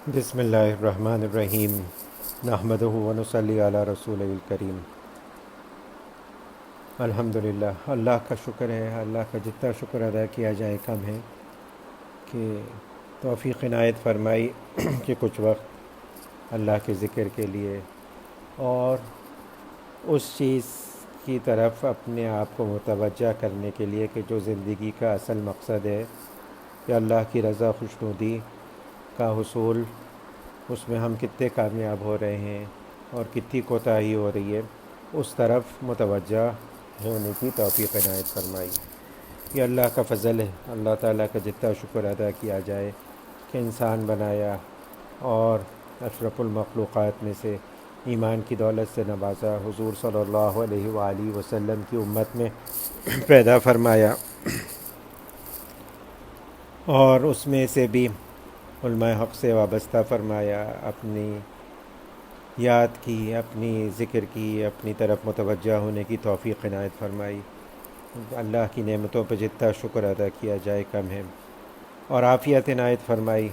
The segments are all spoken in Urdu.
بسم اللہ الرحمن الرحیم نحمدہ و نصلی علی رسول الکریم۔ الحمدللہ، اللہ کا شکر ہے، اللہ کا جتنا شکر ادا کیا جائے کم ہے کہ توفیق عنایت فرمائی کہ کچھ وقت اللہ کے ذکر کے لیے اور اس چیز کی طرف اپنے آپ کو متوجہ کرنے کے لیے کہ جو زندگی کا اصل مقصد ہے کہ اللہ کی رضا خوشنودی کا حصول، اس میں ہم کتنے کامیاب ہو رہے ہیں اور کتنی کوتاہی ہو رہی ہے، اس طرف متوجہ ہونے کی توفیق عنایت فرمائی۔ یہ اللہ کا فضل ہے، اللہ تعالیٰ کا جتنا شکر ادا کیا جائے کہ انسان بنایا اور اشرف المخلوقات میں سے ایمان کی دولت سے نوازا، حضور صلی اللہ علیہ وآلہ وسلم کی امت میں پیدا فرمایا اور اس میں سے بھی علماء حق سے وابستہ فرمایا، اپنی یاد کی، اپنی ذکر کی، اپنی طرف متوجہ ہونے کی توفیق عنایت فرمائی۔ اللہ کی نعمتوں پہ جتنا شکر ادا کیا جائے کم ہے، اور عافیت عنایت فرمائی۔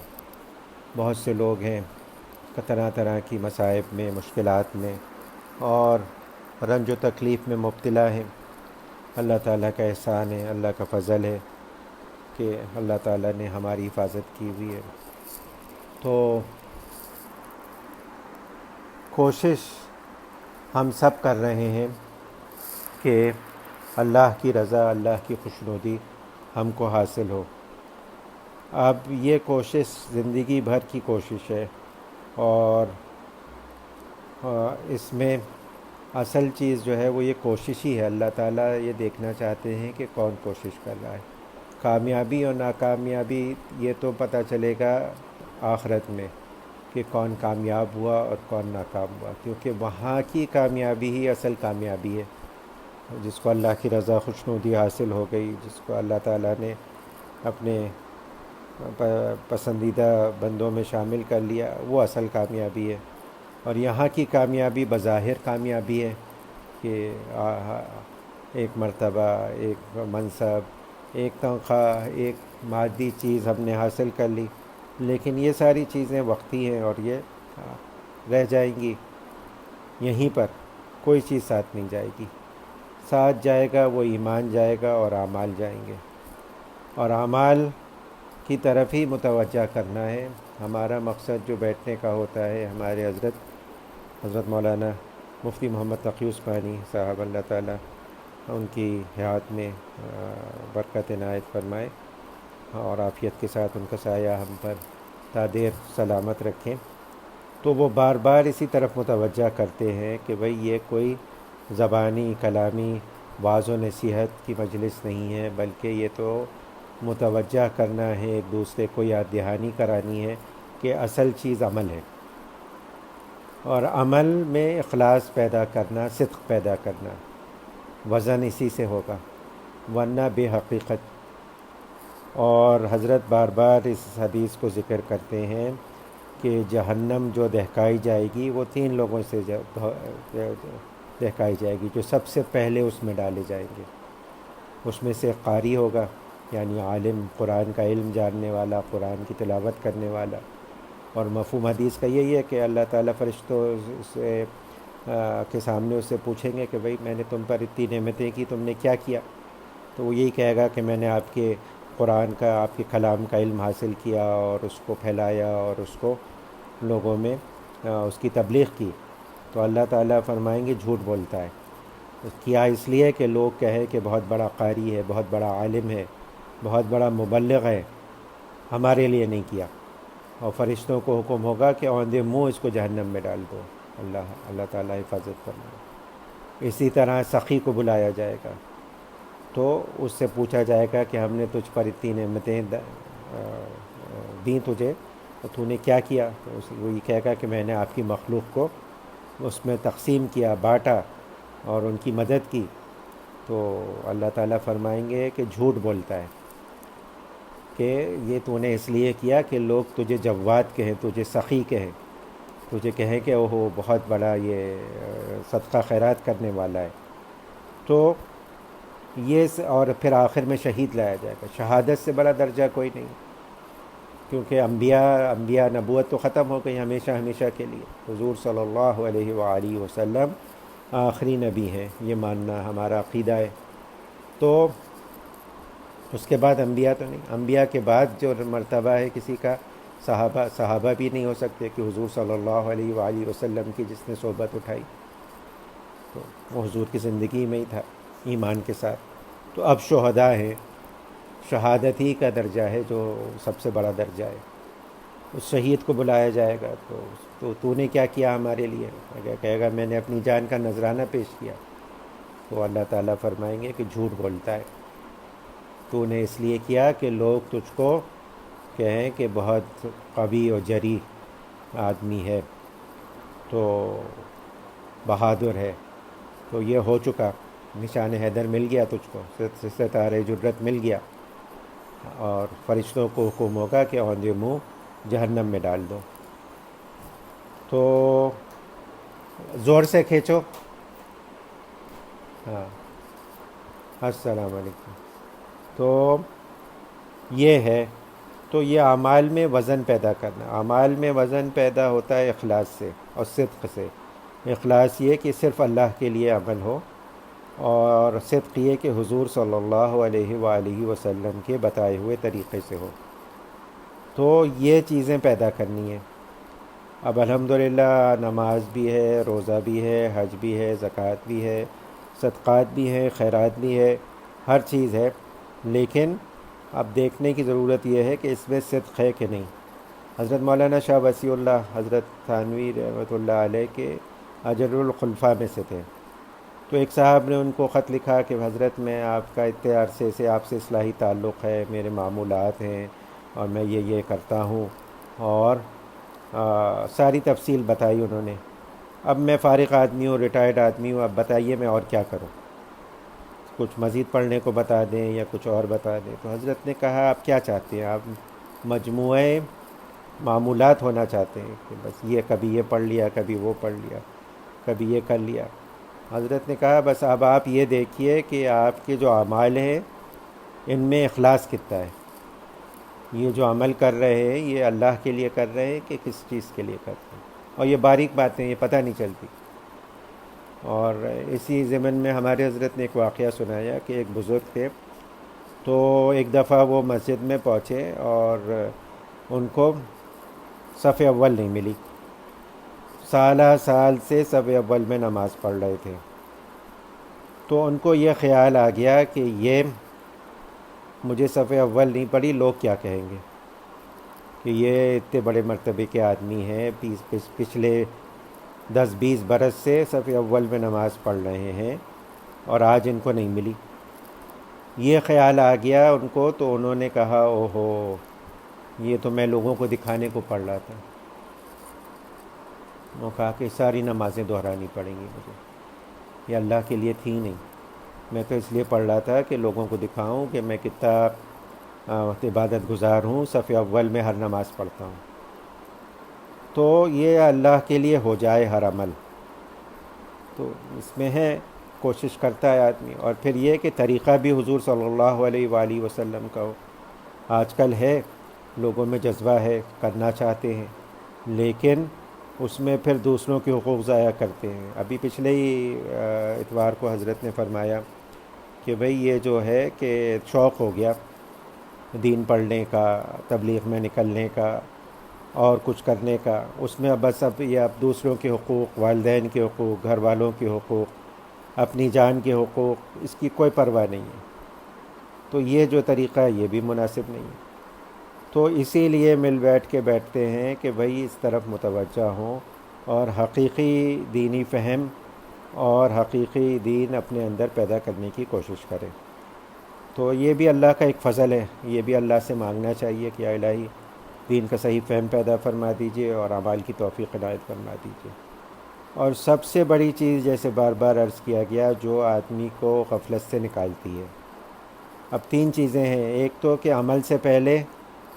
بہت سے لوگ ہیں کہ طرح طرح کی مصائب میں، مشکلات میں اور رنج و تکلیف میں مبتلا ہیں۔ اللہ تعالیٰ کا احسان ہے، اللہ کا فضل ہے کہ اللہ تعالیٰ نے ہماری حفاظت کی ہوئی ہے۔ تو کوشش ہم سب کر رہے ہیں کہ اللہ کی رضا، اللہ کی خوشنودی ہم کو حاصل ہو۔ اب یہ کوشش زندگی بھر کی کوشش ہے، اور اس میں اصل چیز جو ہے وہ یہ کوشش ہی ہے۔ اللہ تعالیٰ یہ دیکھنا چاہتے ہیں کہ کون کوشش کر رہا ہے۔ کامیابی اور ناکامیابی یہ تو پتہ چلے گا آخرت میں کہ کون کامیاب ہوا اور کون ناکام ہوا، کیونکہ وہاں کی کامیابی ہی اصل کامیابی ہے۔ جس کو اللہ کی رضا خوشنودی حاصل ہو گئی، جس کو اللہ تعالیٰ نے اپنے پسندیدہ بندوں میں شامل کر لیا، وہ اصل کامیابی ہے۔ اور یہاں کی کامیابی بظاہر کامیابی ہے کہ ایک مرتبہ، ایک منصب، ایک تنخواہ، ایک مادی چیز ہم نے حاصل کر لی، لیکن یہ ساری چیزیں وقتی ہیں اور یہ رہ جائیں گی یہیں پر، کوئی چیز ساتھ نہیں جائے گی۔ ساتھ جائے گا وہ ایمان جائے گا اور اعمال جائیں گے، اور اعمال کی طرف ہی متوجہ کرنا ہے۔ ہمارا مقصد جو بیٹھنے کا ہوتا ہے، ہمارے حضرت مولانا مفتی محمد تقی عثمانی صاحب، اللہ تعالیٰ ان کی حیات میں برکت عنایت فرمائے اور عافیت کے ساتھ ان کا سایہ ہم پر تا دیر سلامت رکھیں، تو وہ بار بار اسی طرف متوجہ کرتے ہیں کہ بھئی یہ کوئی زبانی کلامی واعظ و نصیحت کی مجلس نہیں ہے، بلکہ یہ تو متوجہ کرنا ہے، ایک دوسرے کو یاد دہانی کرانی ہے کہ اصل چیز عمل ہے، اور عمل میں اخلاص پیدا کرنا، صدق پیدا کرنا، وزن اسی سے ہوگا، ورنہ بے حقیقت۔ اور حضرت بار بار اس حدیث کو ذکر کرتے ہیں کہ جہنم جو دہکائی جائے گی وہ 3 لوگوں سے دہکائی جائے گی، جو سب سے پہلے اس میں ڈالے جائیں گے۔ اس میں سے قاری ہوگا، یعنی عالم، قرآن کا علم جاننے والا، قرآن کی تلاوت کرنے والا۔ اور مفہوم حدیث کا یہی ہے کہ اللہ تعالیٰ فرشتوں سے کے سامنے اس سے پوچھیں گے کہ بھئی میں نے تم پر اتنی نعمتیں کی، تم نے کیا کیا؟ تو وہ یہی کہے گا کہ میں نے آپ کے قرآن کا، آپ کے کلام کا علم حاصل کیا اور اس کو پھیلایا اور اس کو لوگوں میں اس کی تبلیغ کی۔ تو اللہ تعالیٰ فرمائیں گے جھوٹ بولتا ہے، کیا اس لیے کہ لوگ کہے کہ بہت بڑا قاری ہے، بہت بڑا عالم ہے، بہت بڑا مبلغ ہے، ہمارے لیے نہیں کیا۔ اور فرشتوں کو حکم ہوگا کہ اوندے منہ اس کو جہنم میں ڈال دو۔ اللہ تعالیٰ حفاظت فرمائے۔ اسی طرح سخی کو بلایا جائے گا، تو اس سے پوچھا جائے گا کہ ہم نے تجھ پر اتنی نعمتیں دیں تجھے، تو تو نے کیا کیا؟ تو وہ یہ کہے گا کہ میں نے آپ کی مخلوق کو اس میں تقسیم کیا، بانٹا اور ان کی مدد کی۔ تو اللہ تعالیٰ فرمائیں گے کہ جھوٹ بولتا ہے، کہ یہ تو نے اس لیے کیا کہ لوگ تجھے جواد کہیں، تجھے سخی کہیں، تجھے کہیں کہ وہ بہت بڑا یہ صدقہ خیرات کرنے والا ہے۔ تو یہ اور پھر آخر میں شہید لایا جائے گا۔ شہادت سے بڑا درجہ کوئی نہیں۔ کیونکہ انبیاء نبوت تو ختم ہو گئی ہمیشہ ہمیشہ کے لیے. حضور صلی اللہ علیہ وآلہ وسلم آخری نبی ہیں، یہ ماننا ہمارا عقیدہ ہے. تو اس کے بعد انبیاء تو نہیں، انبیاء کے بعد جو مرتبہ ہے کسی کا، صحابہ بھی نہیں ہو سکتے کہ حضور صلی اللہ علیہ وآلہ وسلم کی جس نے صحبت اٹھائی تو وہ حضور کی زندگی میں ہی تھا ایمان کے ساتھ. تو اب شہداء ہیں، شہادت ہی کا درجہ ہے جو سب سے بڑا درجہ ہے. اس شہید کو بلایا جائے گا تو نے کیا کیا ہمارے لیے؟ اگر کہے گا میں نے اپنی جان کا نذرانہ پیش کیا، تو اللہ تعالیٰ فرمائیں گے کہ جھوٹ بولتا ہے، تو نے اس لیے کیا کہ لوگ تجھ کو کہیں کہ بہت قوی و جری آدمی ہے، تو بہادر ہے. تو یہ ہو چکا، نشان حیدر مل گیا تجھ کو، ستارہ جرت مل گیا، اور فرشتوں کو حکم ہوگا کہ اوندے منہ جہنم میں ڈال دو. تو زور سے کھینچو. ہاں، السلام علیکم. تو یہ ہے، تو یہ اعمال میں وزن پیدا کرنا. اعمال میں وزن پیدا ہوتا ہے اخلاص سے اور صدق سے. اخلاص یہ کہ صرف اللہ کے لیے عمل ہو، اور صدق یہ کہ حضور صلی اللہ علیہ وآلہ وسلم کے بتائے ہوئے طریقے سے ہو. تو یہ چیزیں پیدا کرنی ہیں. اب الحمدللہ نماز بھی ہے، روزہ بھی ہے، حج بھی ہے، زکوٰۃ بھی ہے، صدقات بھی ہیں، خیرات بھی ہے، ہر چیز ہے. لیکن اب دیکھنے کی ضرورت یہ ہے کہ اس میں صدق ہے کہ نہیں. حضرت مولانا شاہ وسیع اللہ حضرت تھانوی رحمۃ اللہ علیہ کے اجر الخلفاء میں سے تھے. تو ایک صاحب نے ان کو خط لکھا کہ حضرت میں آپ کا اتنے عرصے سے آپ سے اصلاحی تعلق ہے، میرے معمولات ہیں اور میں یہ کرتا ہوں، اور ساری تفصیل بتائی انہوں نے. اب میں فارغ آدمی ہوں، ریٹائرڈ آدمی ہوں، اب بتائیے میں اور کیا کروں، کچھ مزید پڑھنے کو بتا دیں یا کچھ اور بتا دیں. تو حضرت نے کہا آپ کیا چاہتے ہیں؟ آپ مجموعہ معمولات ہونا چاہتے ہیں کہ بس یہ کبھی یہ پڑھ لیا، کبھی وہ پڑھ لیا، کبھی یہ کر لیا. حضرت نے کہا بس اب آپ یہ دیکھیے کہ آپ کے جو اعمال ہیں ان میں اخلاص کتنا ہے. یہ جو عمل کر رہے ہیں یہ اللہ کے لیے کر رہے ہیں کہ کس چیز کے لیے کرتے ہیں. اور یہ باریک باتیں یہ پتہ نہیں چلتی. اور اسی ضمن میں ہمارے حضرت نے ایک واقعہ سنایا کہ ایک بزرگ تھے، تو ایک دفعہ وہ مسجد میں پہنچے اور ان کو صف اول نہیں ملی. سالہ سال سے صف اول میں نماز پڑھ رہے تھے. تو ان کو یہ خیال آ گیا کہ یہ مجھے صف اول نہیں پڑھی، لوگ کیا کہیں گے کہ یہ اتنے بڑے مرتبے کے آدمی ہیں، پچھلے 10-20 برس سے صف اول میں نماز پڑھ رہے ہیں اور آج ان کو نہیں ملی. یہ خیال آ گیا ان کو. تو انہوں نے کہا اوہو، یہ تو میں لوگوں کو دکھانے کو پڑھ رہا تھا. انہوں نے کہا کہ ساری نمازیں دہرانی پڑیں گی مجھے، یہ اللہ کے لیے تھی نہیں، میں تو اس لیے پڑھ رہا تھا کہ لوگوں کو دکھاؤں کہ میں کتنا عبادت گزار ہوں، صف اول میں ہر نماز پڑھتا ہوں. تو یہ اللہ کے لیے ہو جائے ہر عمل، تو اس میں ہے کوشش کرتا ہے آدمی. اور پھر یہ کہ طریقہ بھی حضور صلی اللہ علیہ وآلہ وسلم کا ہو. آج کل ہے لوگوں میں جذبہ ہے، کرنا چاہتے ہیں، لیکن اس میں پھر دوسروں کے حقوق ضائع کرتے ہیں. ابھی پچھلے ہی اتوار کو حضرت نے فرمایا کہ بھئی یہ جو ہے کہ شوق ہو گیا دین پڑھنے کا، تبلیغ میں نکلنے کا اور کچھ کرنے کا، اس میں بس اب یہ اب دوسروں کے حقوق، والدین کے حقوق، گھر والوں کے حقوق، اپنی جان کے حقوق، اس کی کوئی پرواہ نہیں ہے. تو یہ جو طریقہ ہے یہ بھی مناسب نہیں ہے. تو اسی لیے مل بیٹھ کے بیٹھتے ہیں کہ بھئی اس طرف متوجہ ہوں اور حقیقی دینی فہم اور حقیقی دین اپنے اندر پیدا کرنے کی کوشش کریں. تو یہ بھی اللہ کا ایک فضل ہے، یہ بھی اللہ سے مانگنا چاہیے کہ یا الہی دین کا صحیح فہم پیدا فرما دیجئے اور اعمال کی توفیق عنایت فرما دیجئے. اور سب سے بڑی چیز جیسے بار بار عرض کیا گیا جو آدمی کو غفلت سے نکالتی ہے، اب 3 چیزیں ہیں. ایک تو کہ عمل سے پہلے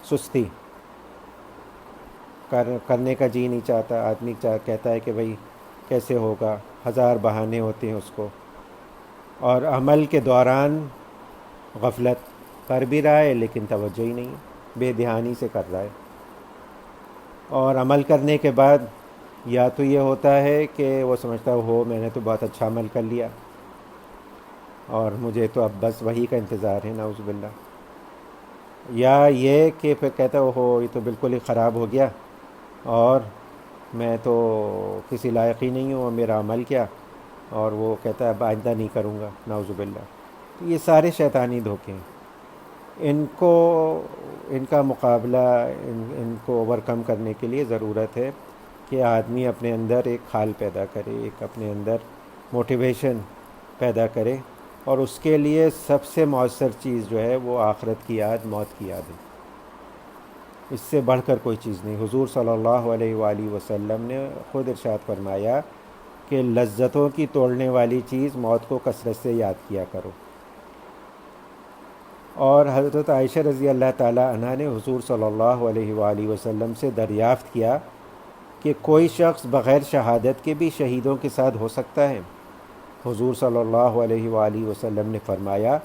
سستی، کرنے کا جی نہیں چاہتا آدمی، کہتا ہے کہ بھئی کیسے ہوگا، 1000 بہانے ہوتے ہیں اس کو. اور عمل کے دوران غفلت، کر بھی رہا ہے لیکن توجہ ہی نہیں ہے، بے دھیانی سے کر رہا ہے. اور عمل کرنے کے بعد یا تو یہ ہوتا ہے کہ وہ سمجھتا ہو میں نے تو بہت اچھا عمل کر لیا اور مجھے تو اب بس وہی کا انتظار ہے، نعوذ باللہ. یا یہ کہ پھر کہتا ہو یہ تو بالکل ہی خراب ہو گیا اور میں تو کسی لائق ہی نہیں ہوں، اور میرا عمل کیا، اور وہ کہتا ہے اب آئندہ نہیں کروں گا، نعوذ باللہ. تو یہ سارے شیطانی دھوکے ہیں. ان کو ان کا مقابلہ ان کو اوور کم کرنے کے لیے ضرورت ہے کہ آدمی اپنے اندر ایک خال پیدا کرے، ایک اپنے اندر موٹیویشن پیدا کرے. اور اس کے لیے سب سے مؤثر چیز جو ہے وہ آخرت کی یاد، موت کی یاد ہے. اس سے بڑھ کر کوئی چیز نہیں. حضور صلی اللہ علیہ وآلہ وسلم نے خود ارشاد فرمایا کہ لذتوں کی توڑنے والی چیز موت کو کثرت سے یاد کیا کرو. اور حضرت عائشہ رضی اللہ تعالی عنہ نے حضور صلی اللہ علیہ وآلہ وسلم سے دریافت کیا کہ کوئی شخص بغیر شہادت کے بھی شہیدوں کے ساتھ ہو سکتا ہے؟ حضور صلی اللہ علیہ وآلہ وسلم نے فرمایا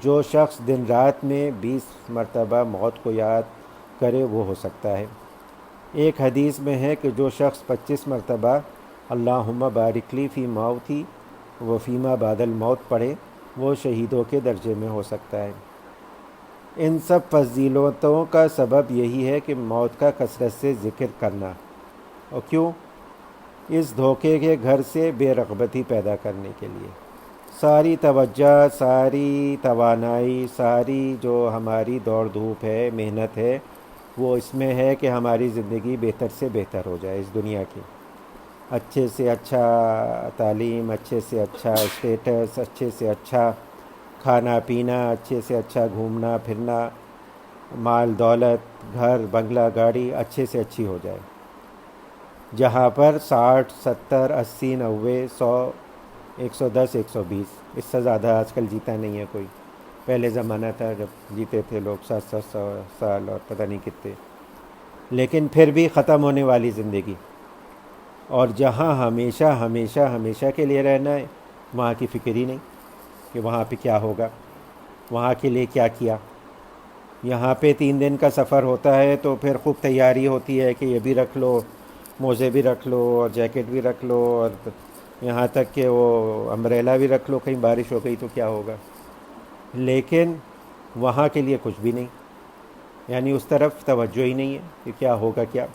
جو شخص دن رات میں 20 مرتبہ موت کو یاد کرے وہ ہو سکتا ہے. ایک حدیث میں ہے کہ جو شخص 25 مرتبہ اللہم بارک لی فی موتی و فیما بعد الموت پڑھے وہ شہیدوں کے درجے میں ہو سکتا ہے. ان سب فضیلتوں کا سبب یہی ہے کہ موت کا کثرت سے ذکر کرنا. اور کیوں؟ اس دھوکے کے گھر سے بے رغبتی پیدا کرنے کے لیے. ساری توجہ، ساری توانائی، ساری جو ہماری دوڑ دھوپ ہے، محنت ہے، وہ اس میں ہے کہ ہماری زندگی بہتر سے بہتر ہو جائے اس دنیا کی. اچھے سے اچھا تعلیم، اچھے سے اچھا اسٹیٹس، اچھے سے اچھا کھانا پینا، اچھے سے اچھا گھومنا پھرنا، مال دولت، گھر بنگلہ گاڑی اچھے سے اچھی ہو جائے. جہاں پر 60 70 80 90 100 110 120 اس سے زیادہ آج کل جیتا نہیں ہے کوئی. پہلے زمانہ تھا جب جیتے تھے لوگ 700 سال اور پتہ نہیں کتنے. لیکن پھر بھی ختم ہونے والی زندگی. اور جہاں ہمیشہ ہمیشہ ہمیشہ کے لیے رہنا ہے وہاں کی فکر ہی نہیں کہ وہاں پہ کیا ہوگا، وہاں کے لیے کیا کیا. یہاں پہ 3 دن کا سفر ہوتا ہے تو پھر خوب تیاری ہوتی ہے کہ یہ بھی رکھ لو، موزے بھی رکھ لو اور جیکٹ بھی رکھ لو، اور یہاں تک کہ وہ امبریلا بھی رکھ لو، کہیں بارش ہو گئی تو کیا ہوگا. لیکن وہاں کے لیے کچھ بھی نہیں، یعنی اس طرف توجہ ہی نہیں ہے کہ کیا ہوگا کیا.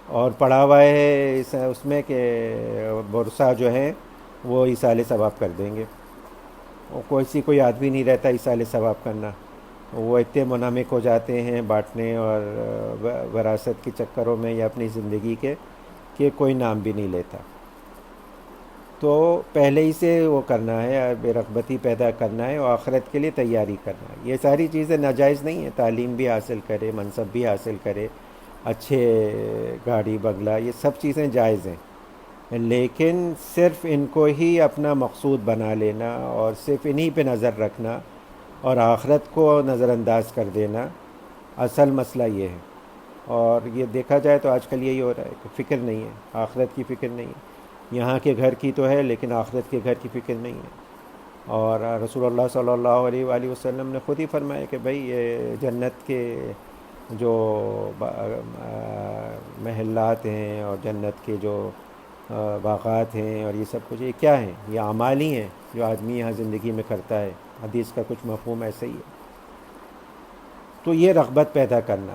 اور پڑھا ہوا ہے اس میں کہ برسا جو ہے وہ ایصال ثواب کر دیں گے. کوئی آدمی نہیں رہتا ایصال ثواب کرنا. وہ اتنے منہمک ہو جاتے ہیں بانٹنے اور وراثت کے چکروں میں یا اپنی زندگی کے کہ کوئی نام بھی نہیں لیتا. تو پہلے ہی سے وہ کرنا ہے، بے رغبتی پیدا کرنا ہے اور آخرت کے لیے تیاری کرنا ہے. یہ ساری چیزیں ناجائز نہیں ہیں. تعلیم بھی حاصل کرے، منصب بھی حاصل کرے، اچھے گاڑی بنگلہ، یہ سب چیزیں جائز ہیں. لیکن صرف ان کو ہی اپنا مقصود بنا لینا اور صرف انہی پہ نظر رکھنا اور آخرت کو نظر انداز کر دینا، اصل مسئلہ یہ ہے. اور یہ دیکھا جائے تو آج کل یہی ہو رہا ہے کہ فکر نہیں ہے، آخرت کی فکر نہیں ہے. یہاں کے گھر کی تو ہے لیکن آخرت کے گھر کی فکر نہیں ہے. اور رسول اللہ صلی اللہ علیہ وآلہ وسلم نے خود ہی فرمایا کہ بھئی یہ جنت کے جو محلات ہیں اور جنت کے جو باغات ہیں اور یہ سب کچھ، یہ کیا ہیں؟ یہ اعمال ہی ہیں جو آدمی یہاں زندگی میں کرتا ہے. حدیث کا کچھ مفہوم ایسا ہی ہے. تو یہ رغبت پیدا کرنا.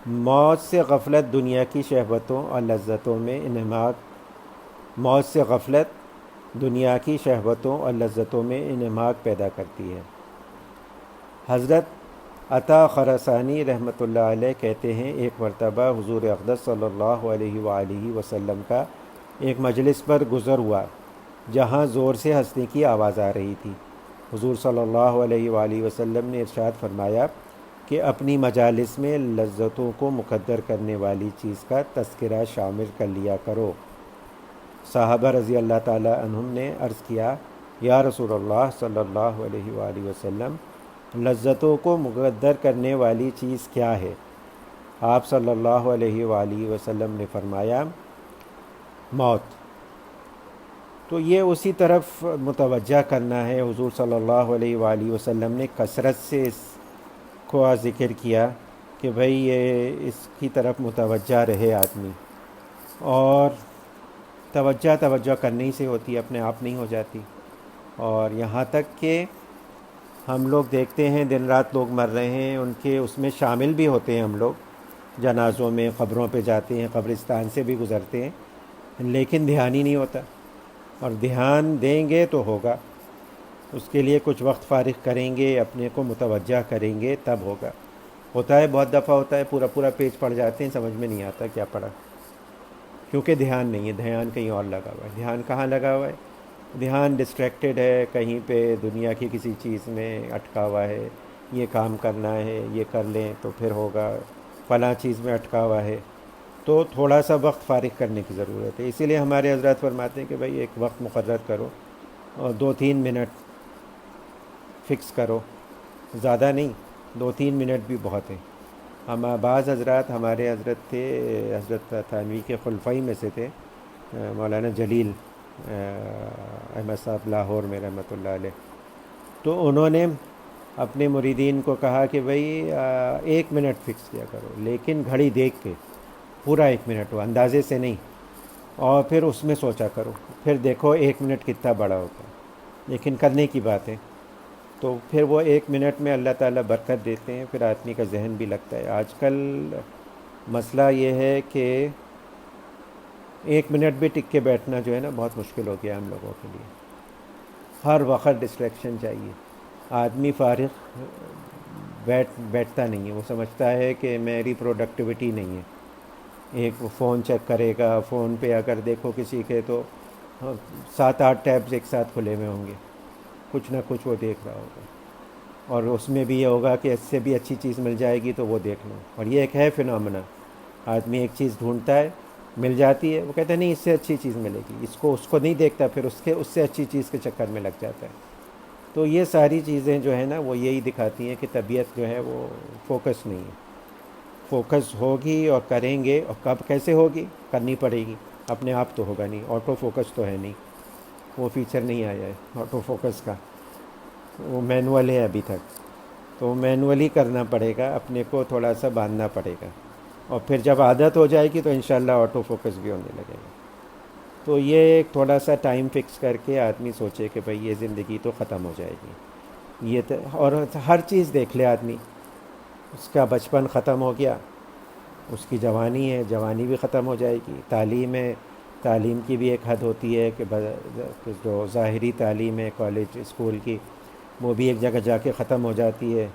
موت سے غفلت دنیا کی شہوتوں اور لذتوں میں انہماک موت سے غفلت دنیا کی شہوتوں اور لذتوں میں انہماک پیدا کرتی ہے. حضرت عطا خراسانی رحمۃ اللہ علیہ کہتے ہیں ایک مرتبہ حضور اقدس صلی اللہ علیہ وآلہ وسلم کا ایک مجلس پر گزر ہوا جہاں زور سے ہنسنے کی آواز آ رہی تھی. حضور صلی اللہ علیہ وآلہ وسلم نے ارشاد فرمایا کہ اپنی مجالس میں لذتوں کو مقدر کرنے والی چیز کا تذکرہ شامل کر لیا کرو. صحابہ رضی اللہ تعالی عنہم نے عرض کیا یا رسول اللہ صلی اللہ علیہ وآلہ وسلم لذتوں کو مقدر کرنے والی چیز کیا ہے؟ آپ صلی اللہ علیہ وآلہ وسلم نے فرمایا موت. تو یہ اسی طرف متوجہ کرنا ہے. حضور صلی اللہ علیہ وآلہ وسلم نے کثرت سے اس کو ذکر کیا کہ بھئی یہ اس کی طرف متوجہ رہے آدمی، اور توجہ کرنے سے ہوتی ہے، اپنے آپ نہیں ہو جاتی۔ اور یہاں تک کہ ہم لوگ دیکھتے ہیں دن رات لوگ مر رہے ہیں، ان کے اس میں شامل بھی ہوتے ہیں، ہم لوگ جنازوں میں قبروں پہ جاتے ہیں، قبرستان سے بھی گزرتے ہیں، لیکن دھیان ہی نہیں ہوتا۔ اور دھیان دیں گے تو ہوگا، اس کے لیے کچھ وقت فارغ کریں گے، اپنے کو متوجہ کریں گے، تب ہوگا۔ ہوتا ہے بہت دفعہ ہوتا ہے پورا پورا پیج پڑھ جاتے ہیں، سمجھ میں نہیں آتا کیا پڑھا، کیونکہ دھیان نہیں ہے، دھیان کہیں اور لگا ہوا ہے۔ دھیان کہاں لگا ہوا ہے؟ دھیان ڈسٹریکٹڈ ہے، کہیں پہ دنیا کی کسی چیز میں اٹکا ہوا ہے، یہ کام کرنا ہے، یہ کر لیں تو پھر ہوگا، فلاں چیز میں اٹکا ہوا ہے۔ تو تھوڑا سا وقت فارغ کرنے کی ضرورت ہے۔ اسی لیے ہمارے حضرات فرماتے ہیں کہ بھائی ایک وقت مقرر کرو اور 2-3 منٹ فکس کرو، زیادہ نہیں، 2-3 منٹ بھی بہت ہیں۔ ہم بعض حضرات، ہمارے حضرت تھے، حضرت تھانوی کے خلفائی میں سے تھے، مولانا جلیل احمد صاحب لاہور میں رحمۃ اللہ علیہ، تو انہوں نے اپنے مریدین کو کہا کہ بھئی 1 منٹ فکس کیا کرو، لیکن گھڑی دیکھ کے، پورا 1 منٹ ہو، اندازے سے نہیں، اور پھر اس میں سوچا کرو، پھر دیکھو 1 منٹ کتنا بڑا ہوتا ہے، لیکن کرنے کی بات ہے۔ تو پھر وہ 1 منٹ میں اللہ تعالیٰ برکت دیتے ہیں، پھر آدمی کا ذہن بھی لگتا ہے۔ آج کل مسئلہ یہ ہے کہ 1 منٹ بھی ٹک کے بیٹھنا جو ہے نا بہت مشکل ہو گیا ہم لوگوں کے لیے، ہر وقت ڈسٹریکشن چاہیے۔ آدمی فارغ بیٹھتا نہیں ہے، وہ سمجھتا ہے کہ میری پروڈکٹیوٹی نہیں ہے۔ ایک فون چیک کرے گا، فون پہ اگر دیکھو کسی کے تو 7-8 ٹیبز ایک ساتھ کھلے ہوئے ہوں گے، کچھ نہ کچھ وہ دیکھ رہا ہوگا، اور اس میں بھی یہ ہوگا کہ اس سے بھی اچھی چیز مل جائے گی تو وہ دیکھ لوں۔ اور یہ ایک ہے فنامنا، آدمی ایک چیز ڈھونڈتا ہے، مل جاتی ہے، وہ کہتا ہے نہیں اس سے اچھی چیز ملے گی، اس کو نہیں دیکھتا، پھر اس سے اچھی چیز کے چکر میں لگ جاتا ہے۔ تو یہ ساری چیزیں جو ہیں نا وہ یہی دکھاتی ہیں کہ طبیعت جو ہے وہ فوکس نہیں ہے۔ فوکس ہوگی اور کریں گے، اور کب کیسے ہوگی؟ کرنی پڑے گی، اپنے آپ تو ہوگا نہیں، آٹو فوکس تو ہے نہیں، وہ فیچر نہیں آیا ہے آٹو فوکس کا، وہ مینول ہے ابھی تک۔ تو مینولی کرنا پڑے گا، اپنے کو تھوڑا سا باندھنا پڑے گا، اور پھر جب عادت ہو جائے گی تو انشاءاللہ آٹو فوکس بھی ہونے لگے گا۔ تو یہ ایک تھوڑا سا ٹائم فکس کر کے آدمی سوچے کہ بھئی یہ زندگی تو ختم ہو جائے گی، یہ تو، اور ہر چیز دیکھ لے آدمی، اس کا بچپن ختم ہو گیا، اس کی جوانی ہے، جوانی بھی ختم ہو جائے گی، تعلیم ہے، تعلیم کی بھی ایک حد ہوتی ہے کہ جو ظاہری تعلیم ہے کالج اسکول کی، وہ بھی ایک جگہ جا کے ختم ہو جاتی ہے،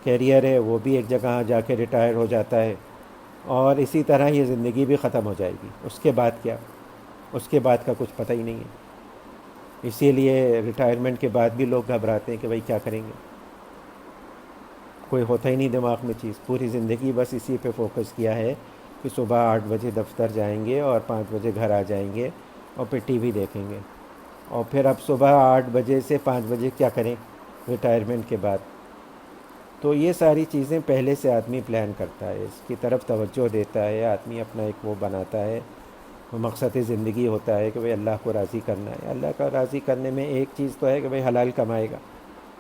کیریئر ہے وہ بھی ایک جگہ جا کے ریٹائر ہو جاتا ہے، اور اسی طرح یہ زندگی بھی ختم ہو جائے گی۔ اس کے بعد کیا؟ اس کے بعد کا کچھ پتہ ہی نہیں ہے۔ اسی لیے ریٹائرمنٹ کے بعد بھی لوگ گھبراتے ہیں کہ بھئی کیا کریں گے، کوئی ہوتا ہی نہیں دماغ میں چیز، پوری زندگی بس اسی پہ فوکس کیا ہے کہ صبح 8 بجے دفتر جائیں گے اور 5 بجے گھر آ جائیں گے، اور پھر ٹی وی دیکھیں گے، اور پھر اب صبح 8 بجے سے 5 بجے کیا کریں ریٹائرمنٹ کے بعد؟ تو یہ ساری چیزیں پہلے سے آدمی پلان کرتا ہے، اس کی طرف توجہ دیتا ہے، آدمی اپنا ایک وہ بناتا ہے، وہ مقصد زندگی ہوتا ہے کہ بھئی اللہ کو راضی کرنا ہے۔ اللہ کا راضی کرنے میں ایک چیز تو ہے کہ بھئی حلال کمائے گا،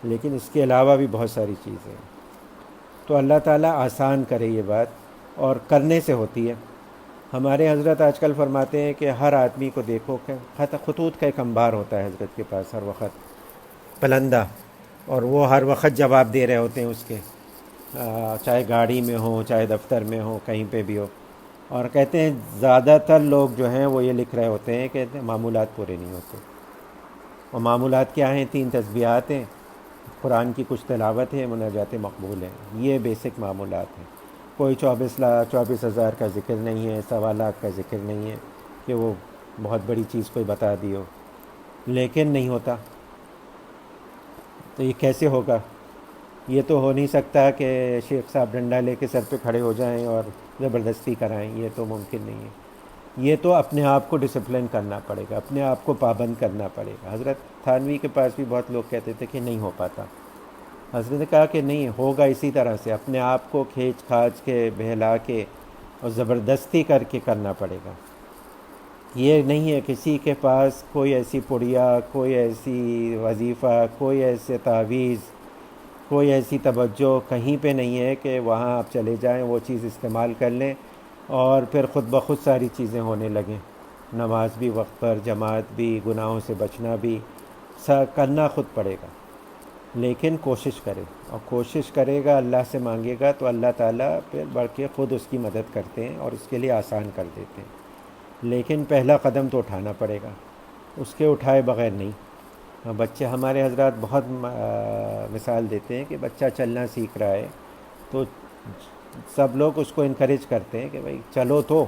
لیکن اس کے علاوہ بھی بہت ساری چیزیں ہیں۔ تو اللہ تعالیٰ آسان کرے یہ بات، اور کرنے سے ہوتی ہے۔ ہمارے حضرت آج کل فرماتے ہیں کہ ہر آدمی کو دیکھو کہ خطوط کا ایک انبار ہوتا ہے حضرت کے پاس ہر وقت، پلندہ، اور وہ ہر وقت جواب دے رہے ہوتے ہیں اس کے، چاہے گاڑی میں ہو، چاہے دفتر میں ہو، کہیں پہ بھی ہو۔ اور کہتے ہیں زیادہ تر لوگ جو ہیں وہ یہ لکھ رہے ہوتے ہیں کہ معمولات پورے نہیں ہوتے۔ اور معمولات کیا ہیں؟ 3 تسبیحات ہیں، قرآن کی کچھ تلاوت ہے، مناجات مقبول ہیں، یہ بیسک معمولات ہیں۔ کوئی 24,000 کا ذکر نہیں ہے، 1.25 کا ذکر نہیں ہے کہ وہ بہت بڑی چیز کوئی بتا دی ہو، لیکن نہیں ہوتا۔ تو یہ کیسے ہوگا؟ یہ تو ہو نہیں سکتا کہ شیخ صاحب ڈنڈا لے کے سر پہ کھڑے ہو جائیں اور زبردستی کرائیں، یہ تو ممکن نہیں ہے۔ یہ تو اپنے آپ کو ڈسپلن کرنا پڑے گا، اپنے آپ کو پابند کرنا پڑے گا۔ حضرت تھانوی کے پاس بھی بہت لوگ کہتے تھے کہ نہیں ہو پاتا، حضرت نے کہا کہ نہیں ہوگا، اسی طرح سے اپنے آپ کو کھینچ کھانچ کے بہلا کے اور زبردستی کر کے کرنا پڑے گا۔ یہ نہیں ہے کسی کے پاس کوئی ایسی پڑیا، کوئی ایسی وظیفہ، کوئی ایسے تعویذ کوئی ایسی توجہ کہیں پہ نہیں ہے کہ وہاں آپ چلے جائیں وہ چیز استعمال کر لیں اور پھر خود بخود ساری چیزیں ہونے لگیں. نماز بھی وقت پر، جماعت بھی، گناہوں سے بچنا بھی، کرنا خود پڑے گا. لیکن کوشش کرے، اور کوشش کرے گا، اللہ سے مانگے گا تو اللہ تعالیٰ پھر بڑھ کے خود اس کی مدد کرتے ہیں اور اس کے لیے آسان کر دیتے ہیں. لیکن پہلا قدم تو اٹھانا پڑے گا، اس کے اٹھائے بغیر نہیں. بچے، ہمارے حضرات بہت مثال دیتے ہیں کہ بچہ چلنا سیکھ رہا ہے تو سب لوگ اس کو انکریج کرتے ہیں کہ بھائی چلو تو،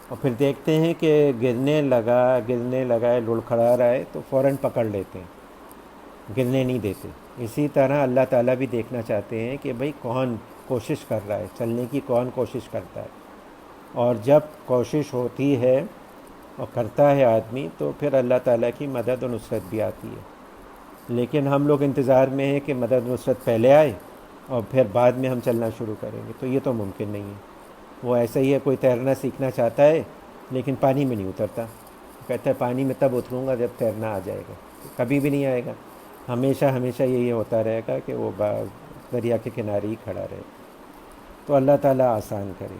اور پھر دیکھتے ہیں کہ گرنے لگا ہے، لڑکھڑا رہا ہے تو فوراً پکڑ لیتے ہیں، گرنے نہیں دیتے. اسی طرح اللہ تعالیٰ بھی دیکھنا چاہتے ہیں کہ بھئی کون کوشش کر رہا ہے، چلنے کی کون کوشش کرتا ہے. اور جب کوشش ہوتی ہے اور کرتا ہے آدمی تو پھر اللہ تعالیٰ کی مدد و نصرت بھی آتی ہے. لیکن ہم لوگ انتظار میں ہیں کہ مدد و نصرت پہلے آئے اور پھر بعد میں ہم چلنا شروع کریں گے، تو یہ تو ممکن نہیں ہے. وہ ایسا ہی ہے، کوئی تیرنا سیکھنا چاہتا ہے لیکن پانی میں نہیں اترتا، کہتا ہے پانی میں تب اتروں گا جب تیرنا آ جائے گا. کبھی بھی نہیں آئے گا، ہمیشہ یہی ہوتا رہے گا کہ وہ دریا کے کنارے ہی کھڑا رہے. تو اللہ تعالیٰ آسان کرے.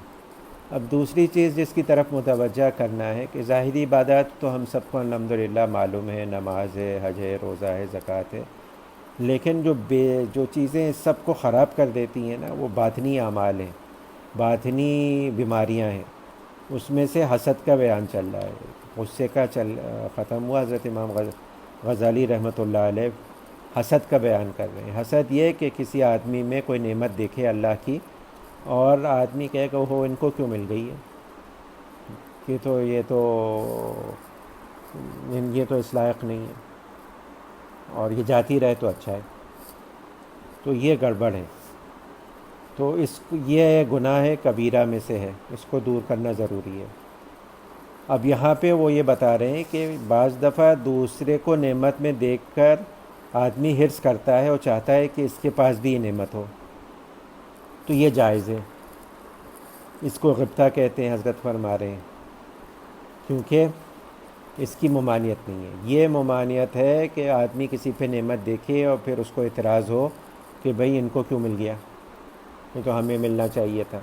اب دوسری چیز جس کی طرف متوجہ کرنا ہے کہ ظاہری عبادات تو ہم سب کو الحمدللہ معلوم ہے، نماز ہے، حج ہے، روزہ ہے، زکوٰۃ ہے. لیکن جو چیزیں سب کو خراب کر دیتی ہیں نا، وہ باطنی اعمال ہیں، باطنی بیماریاں ہیں. اس میں سے حسد کا بیان چل رہا ہے، غصے کا ختم ہوا. حضرت امام غزالی رحمۃ اللہ علیہ حسد کا بیان کر رہے ہیں. حسد یہ کہ کسی آدمی میں کوئی نعمت دیکھے اللہ کی اور آدمی کہے کہ وہ ان کو کیوں مل گئی ہے، یہ تو اس لائق نہیں ہے، اور یہ جاتی رہے تو اچھا ہے. تو یہ گڑبڑ ہے. تو یہ گناہ کبیرہ میں سے ہے، اس کو دور کرنا ضروری ہے. اب یہاں پہ وہ یہ بتا رہے ہیں کہ بعض دفعہ دوسرے کو نعمت میں دیکھ کر آدمی حرص کرتا ہے اور چاہتا ہے کہ اس کے پاس بھی یہ نعمت ہو، تو یہ جائز ہے. اس کو غبطہ کہتے ہیں، حضرت فرما رہے ہیں، کیونکہ اس کی ممانعت نہیں ہے. یہ ممانعت ہے کہ آدمی کسی پہ نعمت دیکھے اور پھر اس کو اعتراض ہو کہ بھئی ان کو کیوں مل گیا، یہ تو ہمیں ملنا چاہیے تھا.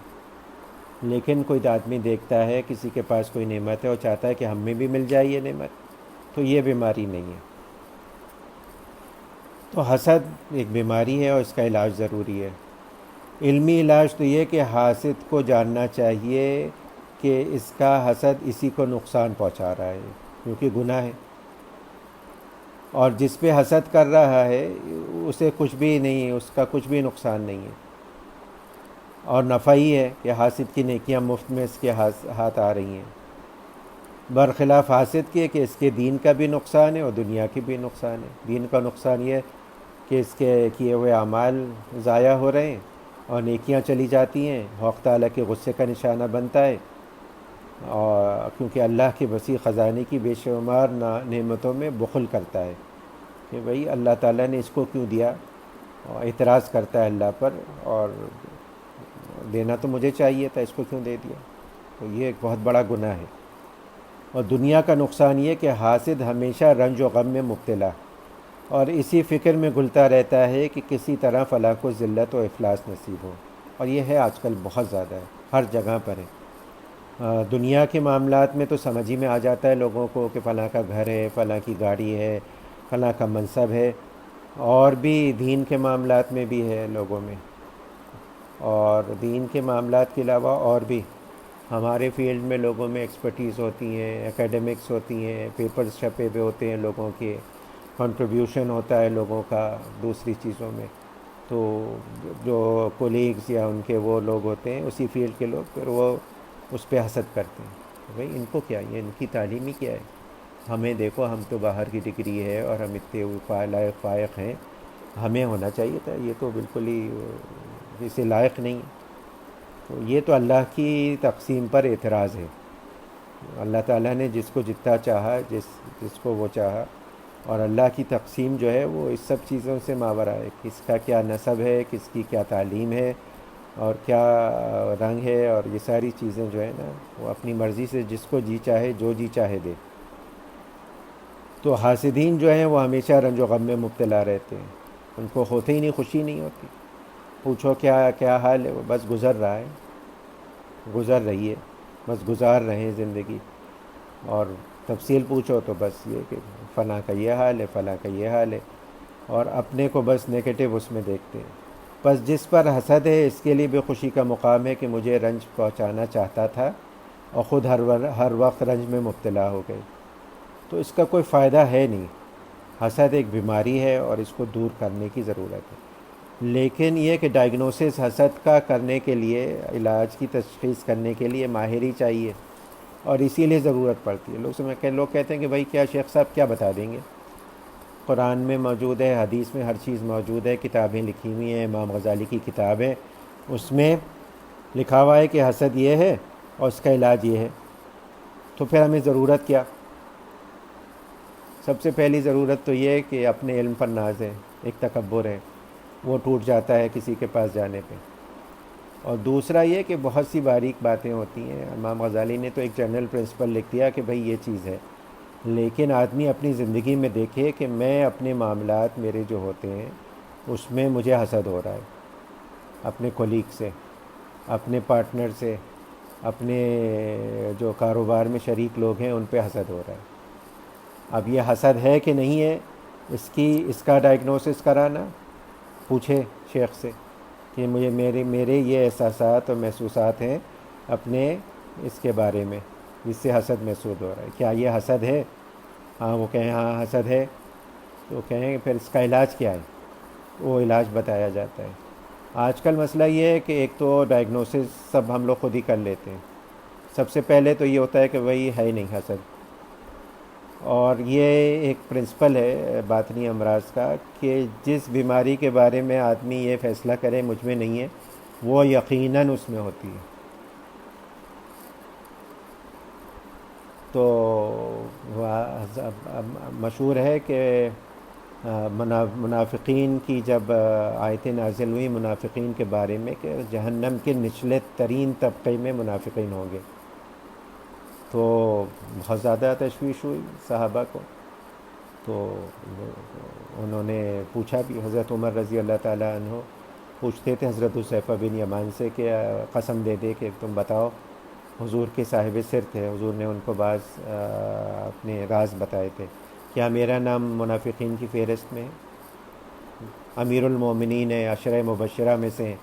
لیکن کوئی آدمی دیکھتا ہے کسی کے پاس کوئی نعمت ہے اور چاہتا ہے کہ ہم میں بھی مل جائے یہ نعمت، تو یہ بیماری نہیں ہے. تو حسد ایک بیماری ہے اور اس کا علاج ضروری ہے. علمی علاج تو یہ کہ حاسد کو جاننا چاہیے کہ اس کا حسد اسی کو نقصان پہنچا رہا ہے، کیونکہ گناہ ہے. اور جس پہ حسد کر رہا ہے اسے کچھ بھی نہیں، اس کا کچھ بھی نقصان نہیں ہے، اور نفع ہی ہے کہ حاسد کی نیکیاں مفت میں اس کے ہاتھ آ رہی ہیں. برخلاف حاسد کے کہ اس کے دین کا بھی نقصان ہے اور دنیا کی بھی نقصان ہے. دین کا نقصان یہ کہ اس کے کیے ہوئے اعمال ضائع ہو رہے ہیں اور نیکیاں چلی جاتی ہیں، حق تعالیٰ کے غصے کا نشانہ بنتا ہے. اور کیونکہ اللہ کے وسیع خزانے کی بے شمار نعمتوں میں بخل کرتا ہے کہ بھئی اللہ تعالیٰ نے اس کو کیوں دیا، اور اعتراض کرتا ہے اللہ پر، اور دینا تو مجھے چاہیے تھا، اس کو کیوں دے دیا. تو یہ ایک بہت بڑا گناہ ہے. اور دنیا کا نقصان یہ کہ حاسد ہمیشہ رنج و غم میں مبتلا اور اسی فکر میں گھلتا رہتا ہے کہ کسی طرح فلاں کو ذلت و افلاس نصیب ہو. اور یہ ہے آج کل بہت زیادہ ہے، ہر جگہ پر ہے. دنیا کے معاملات میں تو سمجھ ہی میں آ جاتا ہے لوگوں کو کہ فلاں کا گھر ہے، فلاں کی گاڑی ہے، فلاں کا منصب ہے. اور بھی دین کے معاملات میں بھی ہے لوگوں میں، اور دین کے معاملات کے علاوہ اور بھی ہمارے فیلڈ میں لوگوں میں ایکسپرٹیز ہوتی ہیں، اکیڈمکس ہوتی ہیں، پیپرز چھپے ہوئے ہوتے ہیں، لوگوں کے کنٹریبیوشن ہوتا ہے لوگوں کا دوسری چیزوں میں. تو جو کولیگز یا ان کے وہ لوگ ہوتے ہیں اسی فیلڈ کے لوگ، پھر وہ اس پہ حسد کرتے ہیں کہ بھئی ان کو کیا، یہ ان کی تعلیم ہی کیا ہے، ہمیں دیکھو ہم تو باہر کی ڈگری ہے اور ہم اتنے لائق فائق ہیں، ہمیں ہونا چاہیے تھا، یہ تو بالکل ہی اسے لائق نہیں. تو یہ تو اللہ کی تقسیم پر اعتراض ہے. اللہ تعالیٰ نے جس کو جتنا چاہا، جس کو وہ چاہا، اور اللہ کی تقسیم جو ہے وہ اس سب چیزوں سے ماورا ہے. کس کا کیا نسب ہے، کس کی کیا تعلیم ہے، اور کیا رنگ ہے، اور یہ ساری چیزیں جو ہے نا وہ اپنی مرضی سے جس کو جی چاہے جو جی چاہے دے. تو حاسدین جو ہیں وہ ہمیشہ رنج و غم میں مبتلا رہتے ہیں. ان کو ہوتے ہی نہیں، خوشی نہیں ہوتی. پوچھو کیا کیا حال ہے، وہ بس گزر رہا ہے، گزر رہی ہے، بس گزار رہے ہیں زندگی. اور تفصیل پوچھو تو بس یہ کہ فلاں کا یہ حال ہے، فلاں کا یہ حال ہے، اور اپنے کو بس نگیٹو اس میں دیکھتے ہیں. بس جس پر حسد ہے اس کے لیے بھی خوشی کا مقام ہے کہ مجھے رنج پہنچانا چاہتا تھا اور خود ہر وقت رنج میں مبتلا ہو گئی. تو اس کا کوئی فائدہ ہے نہیں. حسد ایک بیماری ہے اور اس کو دور کرنے کی ضرورت ہے. لیکن یہ کہ ڈائگنوسس حسد کا کرنے کے لیے، علاج کی تشخیص کرنے کے لیے ماہر ہی چاہیے، اور اسی لیے ضرورت پڑتی ہے. لوگ کہتے ہیں کہ بھائی کیا شیخ صاحب کیا بتا دیں گے؟ قرآن میں موجود ہے، حدیث میں ہر چیز موجود ہے، کتابیں لکھی ہوئی ہیں، امام غزالی کی کتاب ہے، اس میں لکھا ہوا ہے کہ حسد یہ ہے اور اس کا علاج یہ ہے. تو پھر ہمیں ضرورت کیا؟ سب سے پہلی ضرورت تو یہ ہے کہ اپنے علم پر ناز ہے، ایک تکبر ہے، وہ ٹوٹ جاتا ہے کسی کے پاس جانے پہ. اور دوسرا یہ کہ بہت سی باریک باتیں ہوتی ہیں. امام غزالی نے تو ایک جنرل پرنسپل لکھ دیا کہ بھئی یہ چیز ہے، لیکن آدمی اپنی زندگی میں دیکھے کہ میں اپنے معاملات میرے جو ہوتے ہیں اس میں مجھے حسد ہو رہا ہے، اپنے کولیگ سے، اپنے پارٹنر سے، اپنے جو کاروبار میں شریک لوگ ہیں ان پہ حسد ہو رہا ہے. اب یہ حسد ہے کہ نہیں ہے، اس کا ڈائگنوسس کرانا، پوچھے شیخ سے کہ میرے یہ احساسات اور محسوسات ہیں اپنے اس کے بارے میں جس سے حسد محسوس ہو رہا ہے، کیا یہ حسد ہے؟ ہاں، وہ کہیں ہاں حسد ہے، تو کہیں پھر اس کا علاج کیا ہے؟ وہ علاج بتایا جاتا ہے. آج کل مسئلہ یہ ہے کہ ایک تو ڈائگنوسس سب ہم لوگ خود ہی کر لیتے ہیں. سب سے پہلے تو یہ ہوتا ہے کہ وہی ہے ہی نہیں حسد. اور یہ ایک پرنسپل ہے باطنی امراض کا کہ جس بیماری کے بارے میں آدمی یہ فیصلہ کرے مجھ میں نہیں ہے، وہ یقیناً اس میں ہوتی ہے. تو مشہور ہے کہ منافقین کی جب آیتیں نازل ہوئی منافقین کے بارے میں کہ جہنم کے نچلے ترین طبقے میں منافقین ہوں گے، تو بہت زیادہ تشویش ہوئی صحابہ کو. تو انہوں نے پوچھا بھی، حضرت عمر رضی اللہ تعالیٰ عنہ پوچھتے تھے حضرت حذیفہ بن یمان سے کہ قسم دے دے کہ تم بتاؤ. حضور کے صاحب سر تھے، حضور نے ان کو بعض اپنے راز بتائے تھے. کیا میرا نام منافقین کی فہرست میں ہے؟ امیر المومنین ہے، عشرہ مبشرہ میں سے ہیں.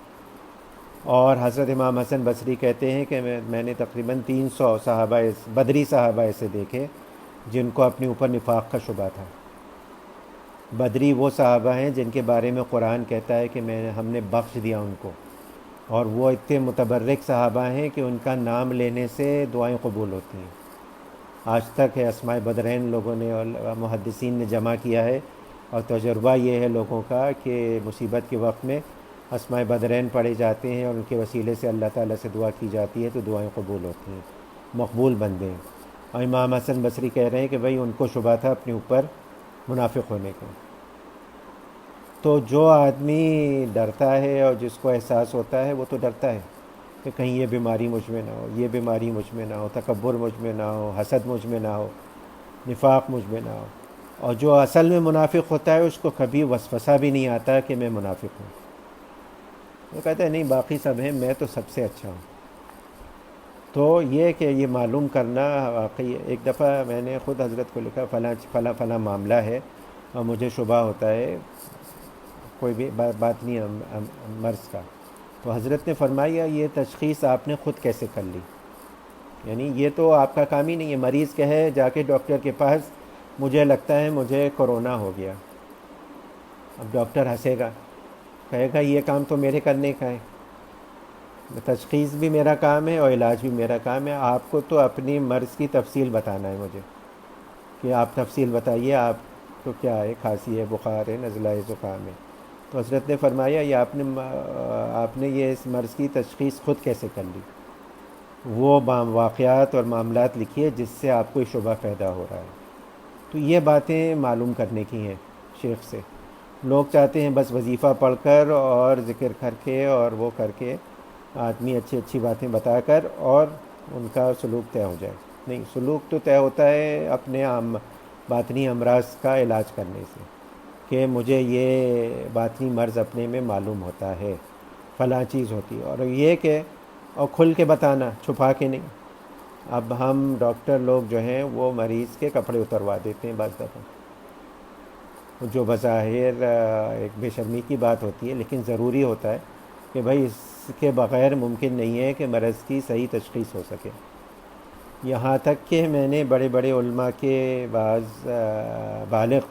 اور حضرت امام حسن بصری کہتے ہیں کہ میں نے تقریباً 300 صحابہ بدری صحابہ ایسے دیکھے جن کو اپنے اوپر نفاق کا شبہ تھا. بدری وہ صحابہ ہیں جن کے بارے میں قرآن کہتا ہے کہ ہم نے بخش دیا ان کو، اور وہ اتنے متبرک صحابہ ہیں کہ ان کا نام لینے سے دعائیں قبول ہوتی ہیں. آج تک ہے اسماء بدرین لوگوں نے اور محدثین نے جمع کیا ہے، اور تجربہ یہ ہے لوگوں کا کہ مصیبت کے وقت میں اسماء بدرین پڑھے جاتے ہیں اور ان کے وسیلے سے اللہ تعالیٰ سے دعا کی جاتی ہے تو دعائیں قبول ہوتی ہیں، مقبول بندے ہیں. اور امام حسن بصری کہہ رہے ہیں کہ بھئی ان کو شبہ تھا اپنے اوپر منافق ہونے کا. تو جو آدمی ڈرتا ہے اور جس کو احساس ہوتا ہے وہ تو ڈرتا ہے کہ کہیں یہ بیماری مجھ میں نہ ہو، یہ بیماری مجھ میں نہ ہو، تکبر مجھ میں نہ ہو، حسد مجھ میں نہ ہو، نفاق مجھ میں نہ ہو. اور جو اصل میں منافق ہوتا ہے اس کو کبھی وسوسہ بھی نہیں آتا کہ میں منافق ہوں. وہ کہتا ہے نہیں باقی سب ہیں، میں تو سب سے اچھا ہوں. تو یہ کہ یہ معلوم کرنا واقعی. ایک دفعہ میں نے خود حضرت کو لکھا فلاں معاملہ ہے اور مجھے شبہ ہوتا ہے کوئی بھی بات نہیں مرض کا. تو حضرت نے فرمایا یہ تشخیص آپ نے خود کیسے کر لی؟ یعنی یہ تو آپ کا کام ہی نہیں ہے. مریض کہے جا کے ڈاکٹر کے پاس مجھے لگتا ہے مجھے کرونا ہو گیا، اب ڈاکٹر ہنسے گا، کہے گا یہ کام تو میرے کرنے کا ہے، تشخیص بھی میرا کام ہے اور علاج بھی میرا کام ہے. آپ کو تو اپنی مرض کی تفصیل بتانا ہے مجھے کہ آپ تفصیل بتائیے آپ کو کیا ہے، کھانسی ہے، بخار ہے، نزلہ ہے، زکام ہے. تو حضرت نے فرمایا یہ آپ نے یہ اس مرض کی تشخیص خود کیسے کر لی؟ وہ واقعات اور معاملات لکھیے جس سے آپ کو شبہ پیدا ہو رہا ہے. تو یہ باتیں معلوم کرنے کی ہیں شیخ سے. لوگ چاہتے ہیں بس وظیفہ پڑھ کر اور ذکر کر کے اور وہ کر کے آدمی اچھی اچھی باتیں بتا کر اور ان کا سلوک طے ہو جائے. نہیں، سلوک تو طے ہوتا ہے اپنے باطنی امراض کا علاج کرنے سے، کہ مجھے یہ باطنی مرض اپنے میں معلوم ہوتا ہے، فلاں چیز ہوتی ہے، اور یہ کہ اور کھل کے بتانا، چھپا کے نہیں۔ اب ہم ڈاکٹر لوگ جو ہیں وہ مریض کے کپڑے اتروا دیتے ہیں بعض دفعہ، جو بظاہر ایک بے شرمی کی بات ہوتی ہے، لیکن ضروری ہوتا ہے کہ بھائی اس کے بغیر ممکن نہیں ہے کہ مرض کی صحیح تشخیص ہو سکے۔ یہاں تک کہ میں نے بڑے بڑے علماء کے بعض بالغ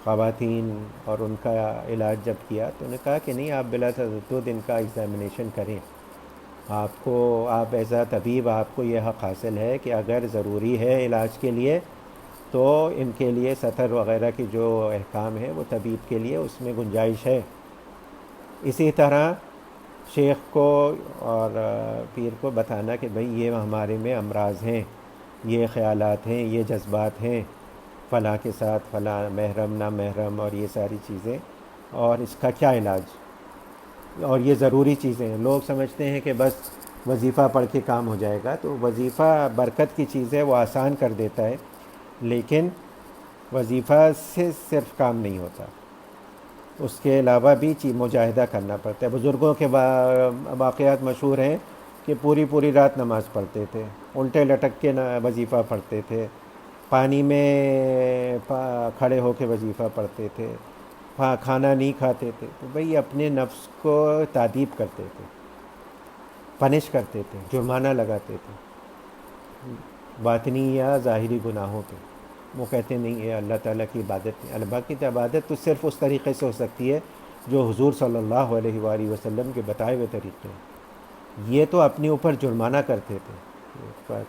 خواتین اور ان کا علاج جب کیا تو انہوں نے کہا کہ نہیں، آپ بلا تردد ان کا ایگزامینیشن کریں، آپ کو، آپ ایز اے طبیب آپ کو یہ حق حاصل ہے کہ اگر ضروری ہے علاج کے لیے تو ان کے لیے سطر وغیرہ کی جو احکام ہے وہ طبیب کے لیے اس میں گنجائش ہے۔ اسی طرح شیخ کو اور پیر کو بتانا کہ بھئی یہ ہمارے میں امراض ہیں، یہ خیالات ہیں، یہ جذبات ہیں، فلاں کے ساتھ فلاں، محرم نہ محرم، اور یہ ساری چیزیں، اور اس کا کیا علاج، اور یہ ضروری چیزیں ہیں۔ لوگ سمجھتے ہیں کہ بس وظیفہ پڑھ کے کام ہو جائے گا، تو وظیفہ برکت کی چیز ہے، وہ آسان کر دیتا ہے، لیکن وظیفہ سے صرف کام نہیں ہوتا، اس کے علاوہ بھی مجاہدہ کرنا پڑتا ہے۔ بزرگوں کے واقعات مشہور ہیں کہ پوری پوری رات نماز پڑھتے تھے، الٹے لٹک کے وظیفہ پڑھتے تھے، پانی میں کھڑے ہو کے وظیفہ پڑھتے تھے، کھانا نہیں کھاتے تھے، تو بھئی اپنے نفس کو تعذیب کرتے تھے، پنش کرتے تھے، جرمانہ لگاتے تھے باطنی یا ظاہری گناہوں پہ۔ وہ کہتے نہیں، یہ اللہ تعالیٰ کی عبادت نہیں، اللہ کی عبادت تو صرف اس طریقے سے ہو سکتی ہے جو حضور صلی اللہ علیہ وآلہ وسلم کے بتائے ہوئے طریقے ہیں۔ یہ تو اپنے اوپر جرمانہ کرتے تھے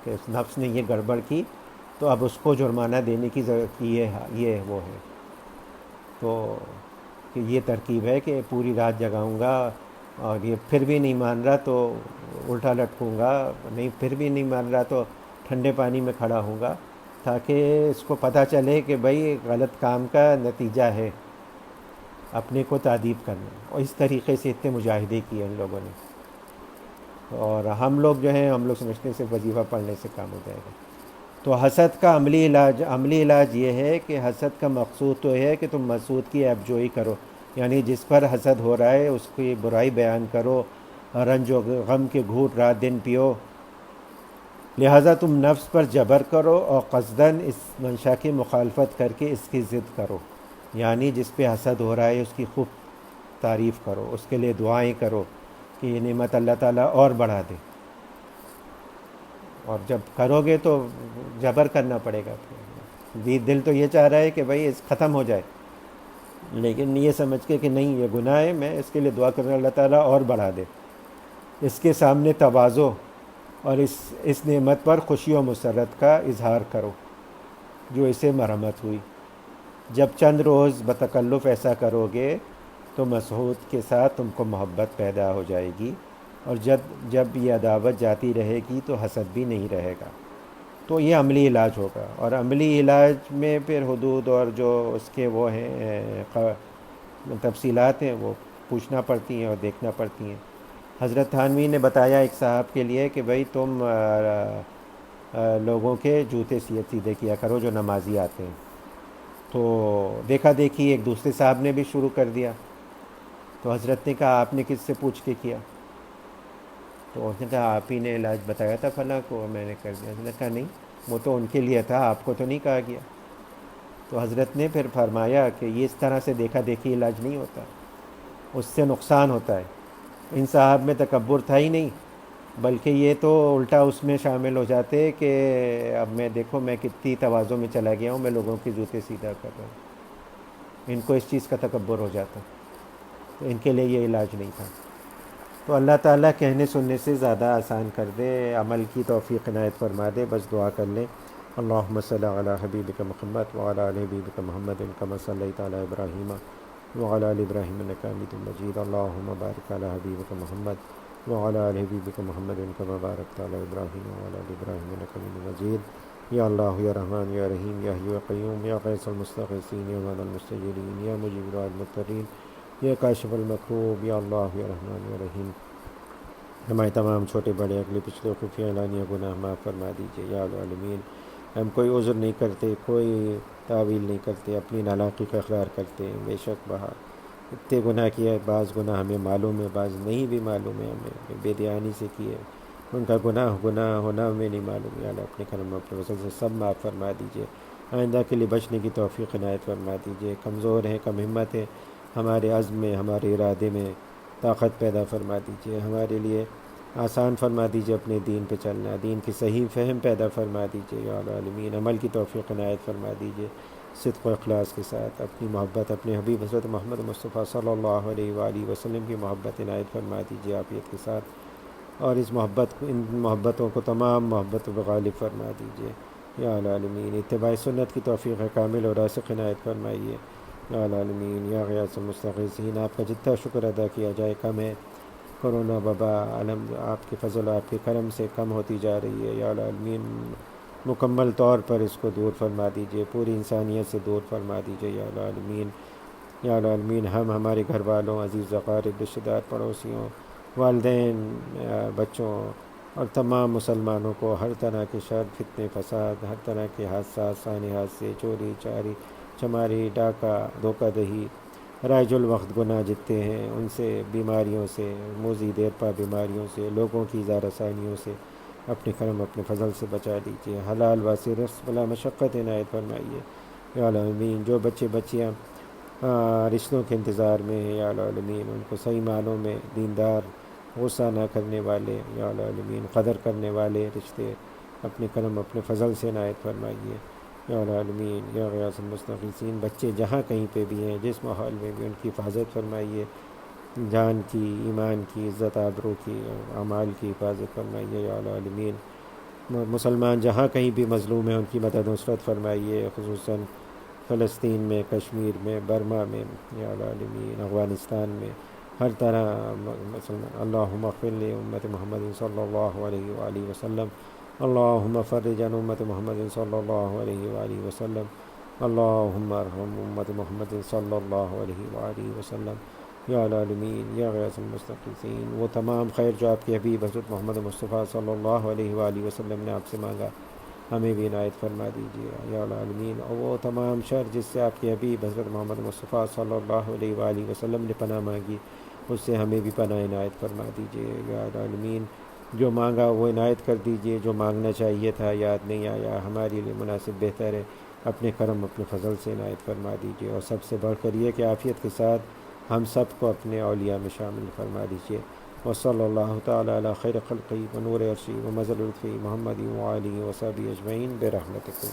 کہ اس نفس نے یہ گڑبڑ کی تو اب اس کو جرمانہ دینے کی ضرورت، یہ وہ ہے، تو کہ یہ ترکیب ہے کہ پوری رات جگاؤں گا اور یہ پھر بھی نہیں مان رہا تو الٹا لٹکوں گا، نہیں پھر بھی نہیں مان رہا تو ٹھنڈے پانی میں کھڑا ہوں گا، تاکہ اس کو پتہ چلے کہ بھئی غلط کام کا نتیجہ ہے اپنے کو تعذیب کرنا۔ اور اس طریقے سے اتنے مجاہدے کیے ان لوگوں نے۔ اور ہم لوگ جو ہیں، ہم لوگ سمجھتے ہیں صرف وظیفہ پڑھنے سے کام ہو جائے گا۔ تو حسد کا عملی علاج یہ ہے کہ حسد کا مقصود تو یہ ہے کہ تم محسود کی عیب جوئی کرو، یعنی جس پر حسد ہو رہا ہے اس کی برائی بیان کرو، رنج و غم کے گھوٹ رات دن پیو، لہٰذا تم نفس پر جبر کرو اور قصداً اس منشا کی مخالفت کر کے اس کی ضد کرو، یعنی جس پہ حسد ہو رہا ہے اس کی خوب تعریف کرو، اس کے لیے دعائیں کرو کہ یہ نعمت اللہ تعالیٰ اور بڑھا دے، اور جب کرو گے تو جبر کرنا پڑے گا۔ دل تو یہ چاہ رہا ہے کہ بھئی اس ختم ہو جائے، لیکن یہ سمجھ کے کہ نہیں، یہ گناہ ہے، میں اس کے لیے دعا کروں اللہ تعالیٰ اور بڑھا دے۔ اس کے سامنے تواضع اور اس نعمت پر خوشی و مسرت کا اظہار کرو جو اسے مرحمت ہوئی۔ جب چند روز بتکلف ایسا کرو گے تو مسعود کے ساتھ تم کو محبت پیدا ہو جائے گی، اور جب یہ عداوت جاتی رہے گی تو حسد بھی نہیں رہے گا۔ تو یہ عملی علاج ہوگا، اور عملی علاج میں پھر حدود اور جو اس کے وہ ہیں تفصیلات ہیں وہ پوچھنا پڑتی ہیں اور دیکھنا پڑتی ہیں۔ حضرت تھانوی نے بتایا ایک صاحب کے لیے کہ بھئی تم لوگوں کے جوتے سیدھے کیا کرو جو نمازی آتے ہیں، تو دیکھا دیکھی ایک دوسرے صاحب نے بھی شروع کر دیا، تو حضرت نے کہا آپ نے کس سے پوچھ کے کیا؟ تو اس نے کہا آپ ہی نے علاج بتایا تھا فلاں کو، میں نے کر دیا۔ اس نے کہا نہیں، وہ تو ان کے لیے تھا، آپ کو تو نہیں کہا گیا۔ تو حضرت نے پھر فرمایا کہ یہ اس طرح سے دیکھا دیکھی علاج نہیں ہوتا، اس سے نقصان ہوتا ہے۔ ان صاحب میں تکبر تھا ہی نہیں، بلکہ یہ تو الٹا اس میں شامل ہو جاتے کہ اب میں دیکھو میں کتنی تواضع میں چلا گیا ہوں، میں لوگوں کے جوتے سیدھا کر رہا ہوں، ان کو اس چیز کا تکبر ہو جاتا، تو ان کے لیے یہ علاج نہیں تھا۔ تو اللہ تعالیٰ کہنے سننے سے زیادہ آسان کر دے، عمل کی توفیق عنایت فرما دے، بس دعا کر لیں۔ اللہم صلی علی حبیبک محمد وعلی آل حبیبک محمد کما صلیت علی ابراہیم وعلی آل ابراہیم انک حمید مجید۔ اللہم بارک علی حبیبک محمد وعلی آل حبیبک محمد کما بارکت علی ابراہیم وعلی آل ابراہیم انک حمید مجید۔ یا اللہ یا رحمان یا رحیم یا حی یا قیوم یا غیث المستغیثین یا مانع المستجیرین یا مجیب دعاء المضطرین یا کاشف المکروب، یا اللہ یا رحمان یا رحیم۔ ہمارے تمام چھوٹے بڑے اگلے پچھلے خفیہ اعلانیہ گناہ معاف فرما دیجیے یا العالمین۔ ہم کوئی عذر نہیں کرتے، کوئی تعویل نہیں کرتے، اپنی نالاقی کا اقرار کرتے ہیں۔ بے شک بہا اتنے گناہ کیا ہے، بعض گناہ ہمیں معلوم ہے، بعض نہیں بھی معلوم ہے، ہمیں بے دھیانی سے کیے، ان کا گناہ ہونا ہمیں نہیں معلوم۔ یا اللہ اپنے کرم اپنے وصل سے سب معاف فرما دیجیے، آئندہ کے لیے بچنے کی توفیق عنایت فرما دیجیے۔ کمزور ہیں، کم ہمت ہے، ہمارے عزم میں، ہمارے ارادے میں طاقت پیدا فرما دیجیے، ہمارے لیے آسان فرما دیجیے اپنے دین پہ چلنا، دین کی صحیح فہم پیدا فرما دیجیے یا العالمین، عمل کی توفیق عنایت فرما دیجیے صدق و اخلاص کے ساتھ، اپنی محبت اپنے حبیب حضرت محمد مصطفیٰ صلی اللہ علیہ وآلہ وسلم کی محبت عنایت فرما دیجیے عافیت کے ساتھ، اور اس محبت کو، ان محبتوں کو تمام محبتوں پر غالب فرما دیجیے یا العالمین، اتباع سنت کی توفیق کامل اور راسخ عنایت فرمائیے یا العالمین یا غیاث المستغیثین۔ آپ کا جتنا شکر ادا کیا جائے کم ہے، کرونا وبا الحمد آپ کے فضل و آپ کے کرم سے کم ہوتی جا رہی ہے یا العالمین، مکمل طور پر اس کو دور فرما دیجیے، پوری انسانیت سے دور فرما دیجیے یا العالمین یا العالمین۔ ہم، ہمارے گھر والوں، عزیز اقارب، رشتہ دار، پڑوسیوں، والدین، بچوں اور تمام مسلمانوں کو ہر طرح کے شر، فتنے، فساد، ہر طرح کے حادثات، سانحات سے، چوری چاری، چماری، ڈاکہ، دھوکہ دہی، رائج الوقت گناہ جتنے ہیں ان سے، بیماریوں سے، موذی دیرپا بیماریوں سے، لوگوں کی ایذا رسانیوں سے اپنے کرم اپنے فضل سے بچا دیجیے، حلال واسع رزق بلا مشقت عنایت فرمائیے یا العالمین۔ جو بچے بچیاں رشتوں کے انتظار میں ہیں یا العالمین، ان کو صحیح معنوں میں دیندار، غصہ نہ کرنے والے یا العالمین، قدر کرنے والے رشتے اپنے کرم اپنے فضل سے عنایت فرمائیے یا العالمین یا غیاث المستغیثین۔ بچے جہاں کہیں پہ بھی ہیں، جس ماحول میں بھی، ان کی حفاظت فرمائیے، جان کی، ایمان کی، عزت آبرو کی، اعمال کی حفاظت فرمائیے یا العالمین۔ مسلمان جہاں کہیں بھی مظلوم ہیں، ان کی مدد نصرت فرمائیے، خصوصاً فلسطین میں، کشمیر میں، برما میں یا العالمین، افغانستان میں، ہر طرح مسلمان۔ اللہم اغفر لی امت محمد صلی اللہ علیہ وآلہ وسلم، اللہم فرج عن امت محمد صلی اللہ علیہ وآلہ وسلم، اللہم ارحم امت محمد صلی اللہ علیہ وآلہ وسلم یا العالمین یا غیاث المستغیثین۔ وہ تمام خیر جو آپ کے حبیب حضرت محمد مصطفیٰ صلی اللہ علیہ وآلہ وسلم نے آپ سے مانگا، ہمیں بھی عنایت فرما دیجیے یا العالمین، اور وہ تمام شر جس سے آپ کے حبیب حضرت محمد مصطفیٰ صلی اللہ علیہ وآلہ وسلم نے پناہ مانگی، اس سے ہمیں بھی پناہ عنایت فرما دیجیے یا العالمین۔ جو مانگا وہ عنایت کر دیجیے، جو مانگنا چاہیے تھا یاد نہیں آیا، ہمارے لیے مناسب بہتر ہے، اپنے کرم اپنے فضل سے عنایت فرما دیجیے، اور سب سے بڑھ کر یہ کہ عافیت کے ساتھ ہم سب کو اپنے اولیاء میں شامل فرما دیجیے۔ وصلی اللہ تعالی علی خیر خلقی و نور عرشی و مظہر لطفی محمد وآلہ وصحبہ اجمعین برحمتک۔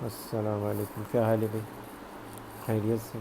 السلام علیکم، کیا حال ہے بھائی؟ خیریت سے؟